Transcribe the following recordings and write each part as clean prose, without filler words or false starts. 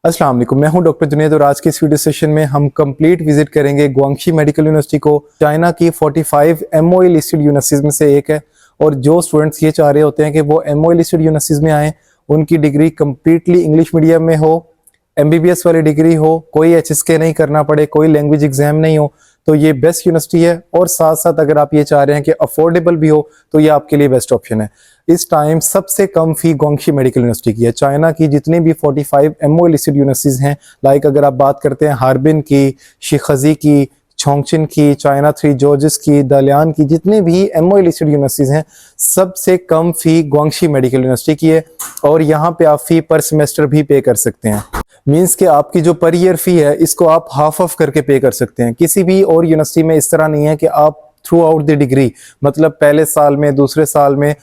अस्सलाम वालेकुम, मैं हूं डॉक्टर जुनैद और आज के इस वीडियो सेशन में हम कंप्लीट विजिट करेंगे गुआंगशी मेडिकल यूनिवर्सिटी को। चाइना की 45 एमओई लिस्टेड यूनिवर्सिटीज में से एक है और जो स्टूडेंट्स ये चाह रहे होते हैं कि वो एमओई लिस्टेड यूनिवर्सिटीज में आएँ, उनकी डिग्री कंप्लीटली इंग्लिश मीडियम में हो, एमबीबीएस वाली डिग्री हो, कोई एचएसके नहीं करना पड़े, कोई लैंग्वेज एग्जाम नहीं हो, तो ये बेस्ट यूनिवर्सिटी है। और साथ साथ अगर आप ये चाह रहे हैं कि अफोर्डेबल भी हो तो ये आपके लिए बेस्ट ऑप्शन है। इस टाइम सबसे कम फी गुआंगशी मेडिकल यूनिवर्सिटी की है। चाइना की जितनी भी 45 एमओई लिस्टेड यूनिवर्सिटीज हैं, लाइक अगर आप बात करते हैं हार्बिन की, शिखजी की, छोंगचिन की, चाइना थ्री जॉर्जिस की, दलियान की, जितनी भी एमओई लिस्टेड यूनिवर्सिटीज हैं, सबसे कम फी गुआंगशी मेडिकल यूनिवर्सिटी की है। और यहाँ पे आप फी पर सेमेस्टर भी पे कर सकते हैं। मींस कि आपकी जो पर ईयर फी है इसको आप हाफ ऑफ करके पे कर सकते हैं। किसी भी और यूनिवर्सिटी में इस तरह नहीं है कि आप थ्रू आउट द डिग्री, मतलब पहले साल में, दूसरे साल में,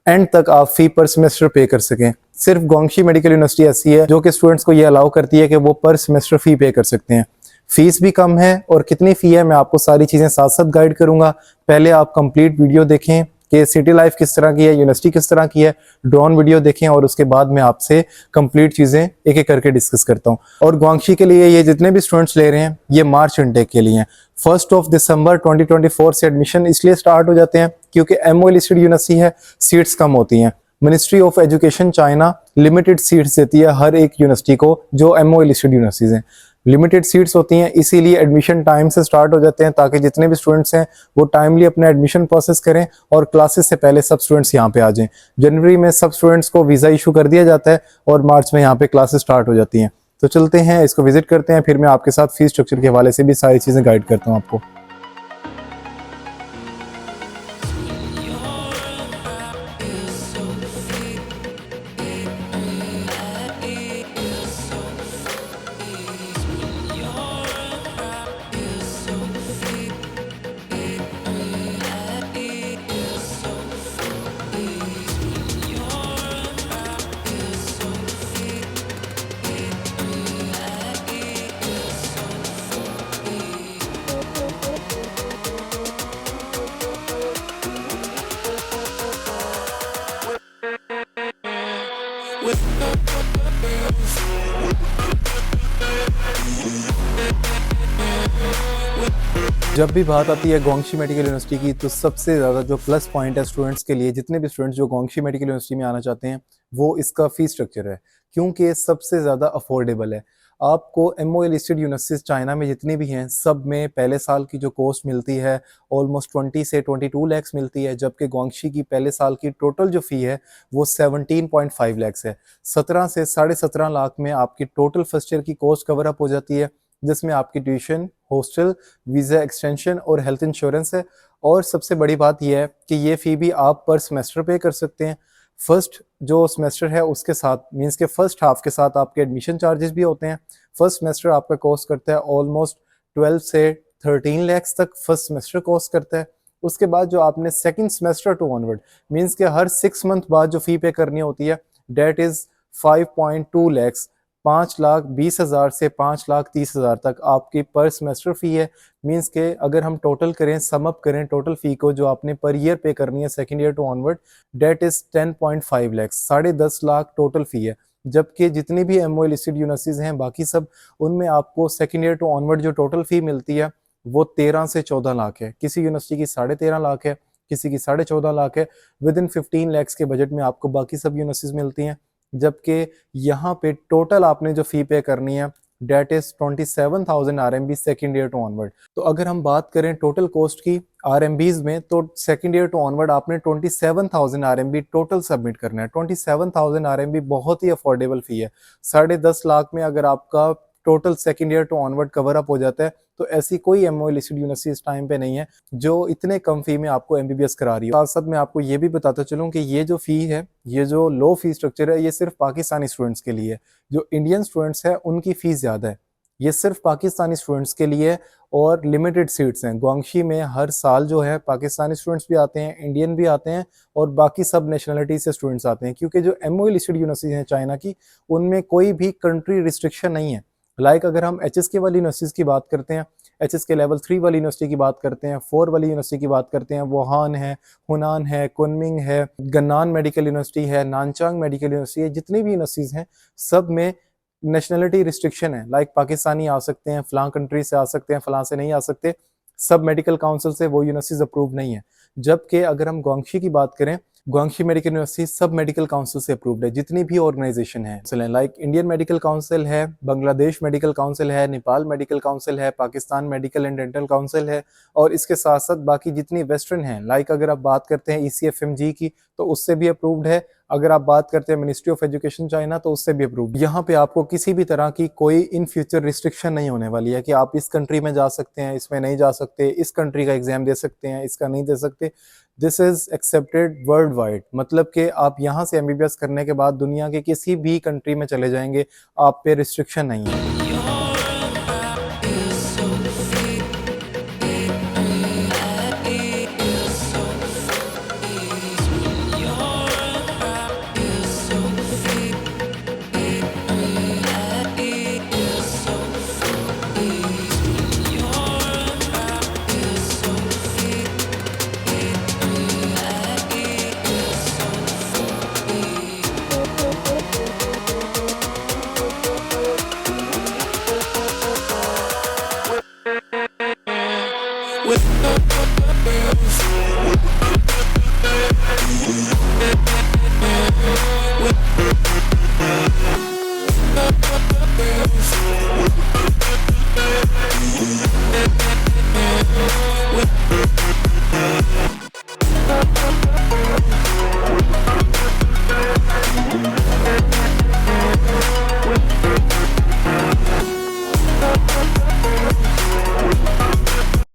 एंड तक आप फी पर सेमेस्टर पे कर सकें। सिर्फ गुआंगशी मेडिकल यूनिवर्सिटी ऐसी है जो कि स्टूडेंट्स को ये अलाउ करती है कि वो पर सेमेस्टर फी पे कर सकते हैं। फीस भी कम है और कितनी फी है मैं आपको सारी चीजें साथ साथ गाइड करूंगा। पहले आप कंप्लीट वीडियो देखें कि सिटी लाइफ किस तरह की है, यूनिवर्सिटी किस तरह की है, ड्रोन वीडियो देखें और उसके बाद मैं आपसे कंप्लीट चीजें एक एक करके डिस्कस करता हूं। और गुआंगशी के लिए ये जितने भी स्टूडेंट्स ले रहे हैं ये मार्च इनटेक के लिए हैं। 1 दिसंबर 2024 से एडमिशन इसलिए स्टार्ट हो जाते हैं क्योंकि एमओई लिस्टेड यूनिवर्सिटी है, सीट्स कम होती हैं। Ministry of education China limited seats देती है हर एक यूनिवर्सिटी को, जो एमओई लिस्टेड यूनिवर्सिटीज हैं लिमिटेड सीट्स होती हैं, इसीलिए एडमिशन टाइम से स्टार्ट हो जाते हैं ताकि जितने भी स्टूडेंट्स हैं वो टाइमली अपना एडमिशन प्रोसेस करें और क्लासेस से पहले सब स्टूडेंट्स यहाँ पे आ जाएं। जनवरी में सब स्टूडेंट्स को वीज़ा इशू कर दिया जाता है और मार्च में यहाँ पे क्लासेस स्टार्ट हो जाती हैं। तो चलते हैं, इसको विजिट करते हैं, फिर मैं आपके साथ फीस स्ट्रक्चर के हवाले से भी सारी चीज़ें गाइड करता हूँ आपको। जब भी बात आती है गुआंगशी मेडिकल यूनिवर्सिटी की तो सबसे ज़्यादा जो प्लस पॉइंट है स्टूडेंट्स के लिए, जितने भी स्टूडेंट्स जो गुआंगशी मेडिकल यूनिवर्सिटी में आना चाहते हैं, वो इसका फीस स्ट्रक्चर है, क्योंकि सबसे ज़्यादा अफोर्डेबल है। आपको एमओई लिस्टेड यूनिवर्सिटीज चाइना में जितनी भी हैं, सब में पहले साल की जो कॉस्ट मिलती है ऑलमोस्ट 20 से 22 लैक्स मिलती है, जबकि गुआंगशी की पहले साल की टोटल जो फ़ी है वो 17.5 लैक्स है। 17 से 17.5 लाख में आपकी टोटल फर्स्ट ईयर की कॉस्ट कवर अप हो जाती है, जिसमें आपकी ट्यूशन, हॉस्टल, वीज़ा एक्सटेंशन और हेल्थ इंश्योरेंस है। और सबसे बड़ी बात यह है कि ये फ़ी भी आप पर सेमेस्टर पे कर सकते हैं। फर्स्ट जो सेमेस्टर है उसके साथ, मींस के फर्स्ट हाफ के साथ आपके एडमिशन चार्जेस भी होते हैं। फर्स्ट सेमेस्टर आपका कॉस्ट करता है ऑलमोस्ट 12 से 13 लैक्स तक फर्स्ट सेमेस्टर कॉस्ट करता है। उसके बाद जो आपने second semester two onward, means के हर 6 मंथ बाद जो फ़ी पे करनी होती है, डेट इज़ 5.2 लैक्स, 5,20,000 से 5,30,000 तक आपकी पर सेमेस्टर फ़ी है। मींस के अगर हम टोटल करें, सम अप करें टोटल फ़ी को जो आपने पर ईयर पे करनी है second year to onward, that is 10.5 lakhs, 10.5 lakh total fee है। जबकि जितनी भी एमओई लिस्टेड यूनिवर्सिटीज़ हैं बाकी सब, उनमें आपको सेकंड ईयर टू ऑनवर्ड जो टोटल फ़ी मिलती है वो 13 से 14 लाख है। किसी यूनिवर्सिटी की 13.5 लाख है, किसी की 14.5 लाख है। विद इन 15 लैक्स के बजट में आपको बाकी सब यूनिवर्सिटीज़ मिलती हैं। जबकि यहाँ पे टोटल आपने जो फ़ी पे करनी है date is 27,000 RMB second year to onward. तो अगर हम बात करें टोटल कॉस्ट की RMBs में, तो सेकेंड ईयर टू ऑनवर्ड आपने 27,000 RMB टोटल सबमिट करना है। 27,000 RMB बहुत ही अफोर्डेबल फ़ी है। 10.5 लाख में अगर आपका total second year to onward cover up हो जाता है, तो ऐसी कोई एमओई लिस्टेड यूनिवर्सिटी इस टाइम पे नहीं है जो इतने कम फी में आपको एमबीबीएस करा रही है। साथ साथ मैं आपको ये भी बताता चलूँ कि ये जो फ़ी है, ये जो लो फी स्ट्रक्चर है, ये सिर्फ पाकिस्तानी स्टूडेंट्स के लिए है। जो इंडियन स्टूडेंट्स हैं उनकी फ़ीस ज़्यादा है। ये सिर्फ पाकिस्तानी स्टूडेंट्स के लिए और लिमिटेड सीट्स हैं। गुआंगशी में हर साल जो है पाकिस्तानी स्टूडेंट्स भी आते हैं, इंडियन भी आते हैं और बाकी सब नेशनलिटी से स्टूडेंट्स आते हैं, क्योंकि जो एमओई लिस्टेड यूनिवर्सिटी हैं चाइना की, उनमें कोई भी कंट्री रिस्ट्रिक्शन नहीं है। लाइक अगर हम एचएसके वाली यूनिवर्सिटीज़ की बात करते हैं, एचएसके लेवल 3 वाली यूनिवर्सिटी की बात करते हैं, 4 वाली यूनिवर्सिटी की बात करते हैं, वुहान है, हुनान है, कुनमिंग है, गन्नान मेडिकल यूनिवर्सिटी है, नानचांग मेडिकल यूनिवर्सिटी है, जितनी भी यूनिवर्सिटीज़ हैं सब में नेशनलिटी रिस्ट्रिक्शन है, लाइक पाकिस्तानी आ सकते हैं, फलां कंट्री से आ सकते हैं, फलां से नहीं आ सकते, सब मेडिकल काउंसिल से वो यूनिवर्सिटीज अप्रूव नहीं है। जबकि अगर हम गुआंगशी की बात करें, गुआंगशी मेडिकल यूनिवर्सिटी सब मेडिकल काउंसिल से अप्रूव्ड है, जितनी भी ऑर्गेनाइजेशन है, लाइक इंडियन मेडिकल काउंसिल है, बांग्लादेश मेडिकल काउंसिल है, नेपाल मेडिकल काउंसिल है, Pakistan medical and dental council है, और इसके साथ साथ बाकी जितनी वेस्टर्न है, लाइक अगर आप बात करते हैं ECFMG की तो उससे भी अप्रूव्ड है, अगर आप बात करते हैं मिनिस्ट्री ऑफ एजुकेशन चाइना तो उससे भी अप्रूव्ड। यहाँ पे आपको किसी भी तरह की कोई इन फ्यूचर रिस्ट्रिक्शन नहीं होने वाली है कि आप इस कंट्री में जा सकते हैं, इसमें नहीं जा सकते, इस कंट्री का एग्जाम दे सकते हैं, इसका नहीं दे सकते। This is accepted world wide, मतलब कि आप यहाँ से MBBS करने के बाद दुनिया के किसी भी कंट्री में चले जाएंगे, आप पे रिस्ट्रिक्शन नहीं है।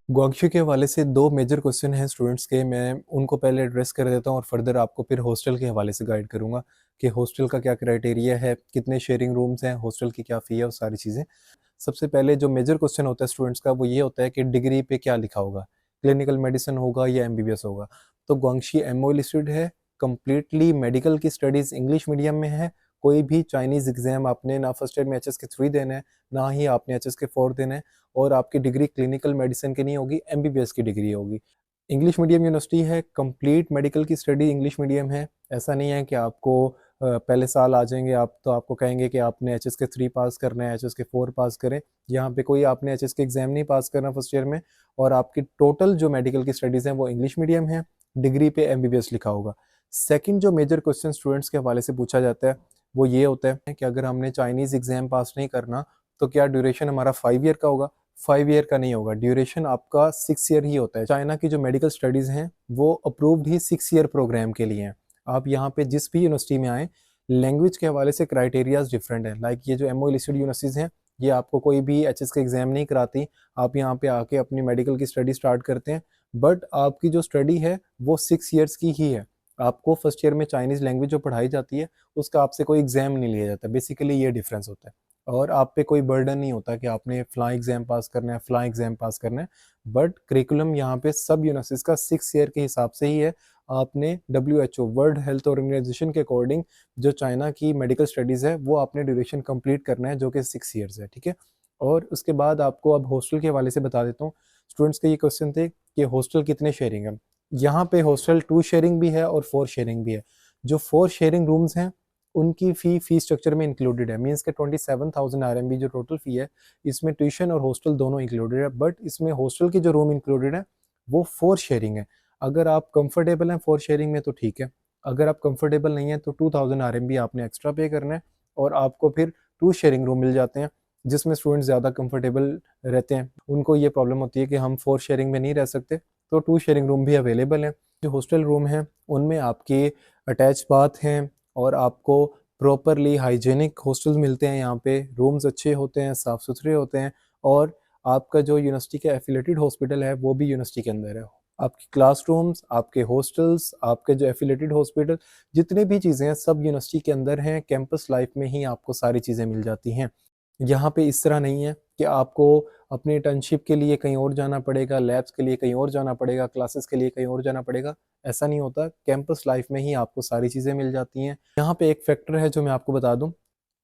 गुआंगशू के हवाले से दो मेजर क्वेश्चन हैं स्टूडेंट्स के, मैं उनको पहले एड्रेस कर देता हूँ और फर्दर आपको फिर हॉस्टल के हवाले से गाइड करूँगा कि हॉस्टल का क्या क्राइटेरिया है, कितने शेयरिंग रूम्स हैं, हॉस्टल की क्या फ़ी है, वो सारी चीज़ें। सबसे पहले जो मेजर क्वेश्चन होता है स्टूडेंट्स का वो ये होता है कि डिग्री पे क्या लिखा होगा, क्लिनिकल मेडिसिन होगा या MBBS होगा। तो गुआंगशी MOU लिस्टेड है, कम्प्लीटली मेडिकल की स्टडीज़ इंग्लिश मीडियम में है, कोई भी चाइनीज़ एग्ज़ाम आपने ना फर्स्ट ईयर में HSK 3 देना है, ना ही आपने HSK 4 देना है, और आपकी डिग्री क्लिनिकल मेडिसिन की नहीं होगी, MBBS की डिग्री होगी। इंग्लिश मीडियम यूनिवर्सिटी है, कंप्लीट मेडिकल की स्टडी इंग्लिश मीडियम है। ऐसा नहीं है कि आपको पहले साल आ जाएंगे आप तो आपको कहेंगे कि आपने HSK 3 पास करना है, HSK 4 पास करें। यहाँ पे कोई आपने HSK एग्जाम नहीं पास करना फर्स्ट ईयर में, और आपकी टोटल जो मेडिकल की स्टडीज़ हैं वो इंग्लिश मीडियम है, डिग्री पे MBBS लिखा होगा। सेकंड जो मेजर क्वेश्चन स्टूडेंट्स के हवाले से पूछा जाता है वो ये होता है कि अगर हमने चाइनीज़ एग्जाम पास नहीं करना तो क्या ड्यूरेशन हमारा 5 ईयर का होगा? 5 ईयर का नहीं होगा, ड्यूरेशन आपका 6 ईयर ही होता है। चाइना की जो मेडिकल स्टडीज़ हैं वो अप्रूव्ड ही 6 ईयर प्रोग्राम के लिए हैं। आप यहाँ पे जिस भी यूनिवर्सिटी में आएँ, लैंग्वेज के हवाले से क्राइटेरियाज डिफरेंट है। लाइक ये जो MOU लिस्टेड यूनिवर्सिटीज़ हैं, ये आपको कोई भी HSK एग्जाम नहीं कराती, आप यहाँ पे आके अपनी मेडिकल की स्टडी स्टार्ट करते हैं, बट आपकी जो स्टडी है वो 6 ईयर्स की ही है। आपको फर्स्ट ईयर में चाइनीज़ लैंग्वेज जो पढ़ाई जाती है उसका आपसे कोई एग्जाम नहीं लिया जाता, बेसिकली ये डिफरेंस होता है। और आप पे कोई बर्डन नहीं होता कि आपने फ़लाँ एग्ज़ाम पास करना है, फ़लाँ एग्ज़ाम पास करना है, बट करिकुलम यहाँ पे सब यूनिवर्सिटीज़ का 6 ईयर के हिसाब से ही है। आपने WHO वर्ल्ड हेल्थ ऑर्गेनाइजेशन के अकॉर्डिंग जो चाइना की मेडिकल स्टडीज़ है वो आपने ड्यूरेशन कंप्लीट करना है, जो कि 6 ईयर्स है, ठीक है। और उसके बाद आपको अब हॉस्टल के हवाले से बता देता हूँ। स्टूडेंट्स के ये क्वेश्चन थे कि हॉस्टल कितने शेयरिंग है। यहाँ पे हॉस्टल 2 शेयरिंग भी है और 4 शेयरिंग भी है। जो 4 शेयरिंग रूम्स हैं उनकी फ़ी स्ट्रक्चर में इंक्लूडेड है, मीन्स के 27,000 RMB जो टोटल फ़ी है, इसमें ट्यूशन और हॉस्टल दोनों इंक्लूडेड है, बट इसमें हॉस्टल की जो रूम इंक्लूडेड है वो 4 शेयरिंग है। अगर आप कंफर्टेबल हैं 4 शेयरिंग में तो ठीक है, अगर आप कंफर्टेबल नहीं हैं तो 2000 RMB आपने एक्स्ट्रा पे करना है, और आपको फिर 2 शेयरिंग रूम मिल जाते हैं जिसमें स्टूडेंट्स ज़्यादा कंफर्टेबल रहते हैं। उनको ये प्रॉब्लम होती है कि हम 4 शेयरिंग में नहीं रह सकते, तो 2 शेयरिंग रूम भी अवेलेबल हैं। जो हॉस्टल रूम हैं उनमें आपके अटैच बाथ हैं, और आपको प्रॉपरली हाइजीनिक हॉस्टल्स मिलते हैं। यहाँ पे रूम्स अच्छे होते हैं, साफ़ सुथरे होते हैं, और आपका जो यूनिवर्सिटी का एफिलेटेड हॉस्पिटल है वो भी यूनिवर्सिटी के अंदर है। आपकी क्लासरूम्स, आपके हॉस्टल्स, आपके जो एफिलेटेड हॉस्पिटल, जितनी भी चीज़ें हैं सब यूनिवर्सिटी के अंदर हैं। कैंपस लाइफ में ही आपको सारी चीज़ें मिल जाती हैं। यहाँ पे इस तरह नहीं है कि आपको अपनी इंटर्नशिप के लिए कहीं और जाना पड़ेगा, लैब्स के लिए कहीं और जाना पड़ेगा, क्लासेस के लिए कहीं और जाना पड़ेगा, ऐसा नहीं होता। कैंपस लाइफ में ही आपको सारी चीज़ें मिल जाती हैं। यहाँ पे एक फैक्टर है जो मैं आपको बता दूँ,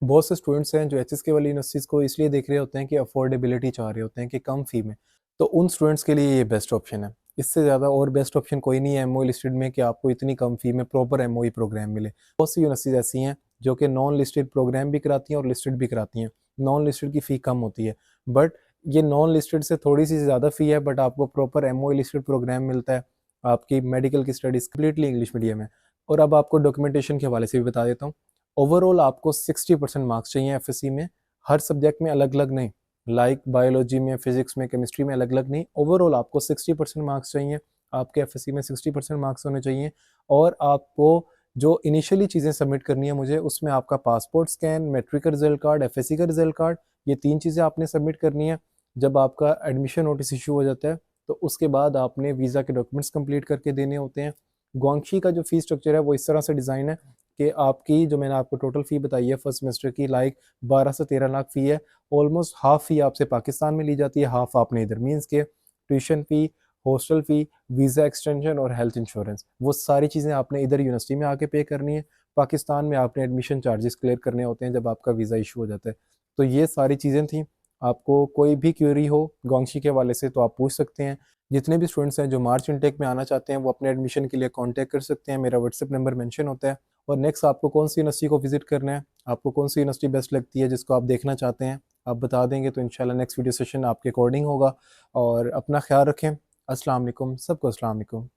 बहुत से स्टूडेंट्स हैं जो HSK वाली यूनिवर्सिटीज़ को इसलिए देख रहे होते हैं कि अफोर्डेबिलिटी चाह रहे होते हैं कि कम फ़ी में, तो उन स्टूडेंट्स के लिए ये बेस्ट ऑप्शन है। इससे ज़्यादा और बेस्ट ऑप्शन कोई नहीं है MOU लिस्टेड में कि आपको इतनी कम फ़ी में प्रॉपर MOE प्रोग्राम मिले। बहुत सी यूनिवर्सिटीज़ ऐसी हैं जो कि नॉन लिस्टेड प्रोग्राम भी कराती हैं और लिस्टेड भी कराती हैं। नॉन लिस्टेड की फ़ी कम होती है, बट ये नॉन लिस्टेड से थोड़ी सी ज़्यादा फ़ी है, बट आपको प्रॉपर एमओए लिस्टेड प्रोग्राम मिलता है। आपकी मेडिकल की स्टडीज़ कम्प्लीटली इंग्लिश मीडियम है। और अब आपको डॉक्यूमेंटेशन के हवाले से भी बता देता हूँ। ओवरऑल आपको 60% मार्क्स चाहिए एफएससी में, हर सब्जेक्ट में अलग अलग नहीं, लाइक बायोलॉजी में, फिजिक्स में, केमिस्ट्री में अलग अलग नहीं, ओवरऑल आपको 60% मार्क्स चाहिए। आपके एफएससी में 60% मार्क्स होने चाहिए। और आपको जो इनिशियली चीज़ें सबमिट करनी है मुझे, उसमें आपका पासपोर्ट स्कैन, मैट्रिक का रिजल्ट कार्ड, एफएससी का रिजल्ट कार्ड, ये 3 चीज़ें आपने सबमिट करनी है। जब आपका एडमिशन नोटिस इशू हो जाता है तो उसके बाद आपने वीज़ा के डॉक्यूमेंट्स कंप्लीट करके देने होते हैं। गुआंगशी का जो फ़ीस स्ट्रक्चर है वो इस तरह से डिज़ाइन है कि आपकी, जो मैंने आपको टोटल फ़ी बताई है फर्स्ट सेमेस्टर की, लाइक 12 से 13 लाख फ़ी है। ऑलमोस्ट हाफ़ फ़ी आपसे पाकिस्तान में ली जाती है, हाफ़ आपने इधर, मीन्स के tuition fee, hostel fee, visa extension और हेल्थ इंश्योरेंस, वो सारी चीज़ें आपने इधर यूनिवर्सिटी में आके पे करनी है। पाकिस्तान में आपने एडमिशन चार्जेस क्लियर करने होते हैं जब आपका वीज़ा इशू हो जाता है। तो ये सारी चीज़ें थी। आपको कोई भी क्वेरी हो गुआंगशी के हवाले से तो आप पूछ सकते हैं। जितने भी स्टूडेंट्स हैं जो मार्च इनटेक में आना चाहते हैं वो अपने एडमिशन के लिए कांटेक्ट कर सकते हैं, मेरा व्हाट्सएप नंबर मेंशन होता है। और नेक्स्ट आपको कौन सी यूनिवर्सिटी को विजिट करना है, आपको कौन सी यूनिवर्सिटी बेस्ट लगती है जिसको आप देखना चाहते हैं, आप बता देंगे तो इंशाल्लाह नेक्स्ट वीडियो सेशन आपके अकॉर्डिंग होगा। और अपना ख्याल रखें। अस्सलाम वालेकुम, सबको अस्सलाम वालेकुम।